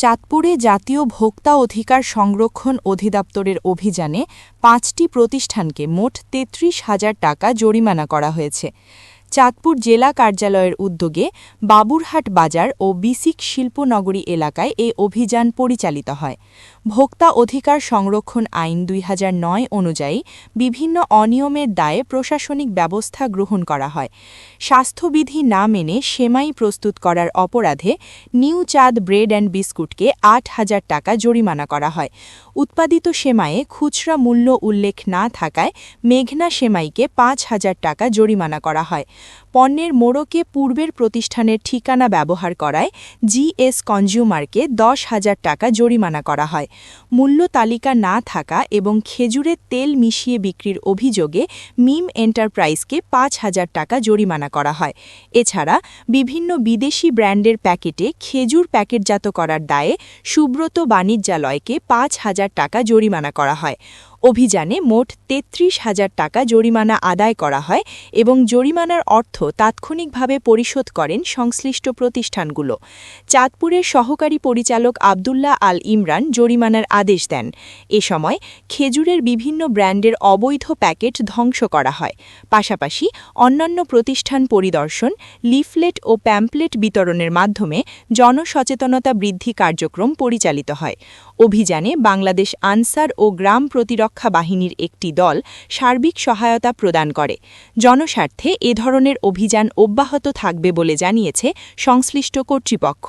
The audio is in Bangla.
চাঁদপুরে জাতীয় ভোক্তা অধিকার সংরক্ষণ অধিদপ্তরের অভিযানে ৫টি প্রতিষ্ঠানকে মোট ৩৩,০০০ টাকা জরিমানা করা হয়েছে। চাঁদপুর জেলা কার্যালয়ের উদ্যোগে বাবুরহাট বাজার ও বিসিক শিল্পনগরী এলাকায় এ অভিযান পরিচালিত হয়। ভোক্তা অধিকার সংরক্ষণ আইন ২০০৯ অনুযায়ী বিভিন্ন অনিয়মের দায়ে প্রশাসনিক ব্যবস্থা গ্রহণ করা হয়। স্বাস্থ্যবিধি না মেনে সেমাই প্রস্তুত করার অপরাধে নিউ চাঁদ ব্রেড অ্যান্ড বিস্কুটকে ৮,০০০ টাকা জরিমানা করা হয়। উৎপাদিত সেমাইয়ে খুচরা মূল্য উল্লেখ না থাকায় মেঘনা সেমাইকে ৫,০০০ টাকা জরিমানা করা হয়। পণ্যের মোড়কে পূর্বের প্রতিষ্ঠানের ঠিকানা ব্যবহার করায় জিএস কনজিউমারকে ১০,০০০ টাকা জরিমানা করা হয়। মূল্য তালিকা না থাকা এবং খেজুরের তেল মিশিয়ে বিক্রির অভিযোগে মিম এন্টারপ্রাইজকে ৫,০০০ টাকা জরিমানা করা হয়। এছাড়া বিভিন্ন বিদেশি ব্র্যান্ডের প্যাকেটে খেজুর প্যাকেটজাত করার দায়ে সুব্রত বাণিজ্যালয়কে ৫,০০০ টাকা জরিমানা করা হয়। অভিযানে মোট ৩৩,০০০ টাকা জরিমানা আদায় করা হয় এবং জরিমানার অর্থ তাৎক্ষণিকভাবে পরিশোধ করেন সংশ্লিষ্ট প্রতিষ্ঠানগুলো। চাঁদপুরের সহকারী পরিচালক আবদুল্লাহ আল ইমরান জরিমানার আদেশ দেন। এ সময় খেজুরের বিভিন্ন ব্র্যান্ডের অবৈধ প্যাকেট ধ্বংস করা হয়। পাশাপাশি অন্যান্য প্রতিষ্ঠান পরিদর্শন, লিফলেট ও প্যাম্পলেট বিতরণের মাধ্যমে জনসচেতনতা বৃদ্ধি কার্যক্রম পরিচালিত হয়। অভিযানে বাংলাদেশ আনসার ও গ্রাম প্রতিরক্ষা বাহিনীর একটি দল সার্বিক সহায়তা প্রদান করে। জনস্বার্থে এ ধরনের অভিযান অব্যাহত থাকবে বলে জানিয়েছে সংশ্লিষ্ট কর্তৃপক্ষ।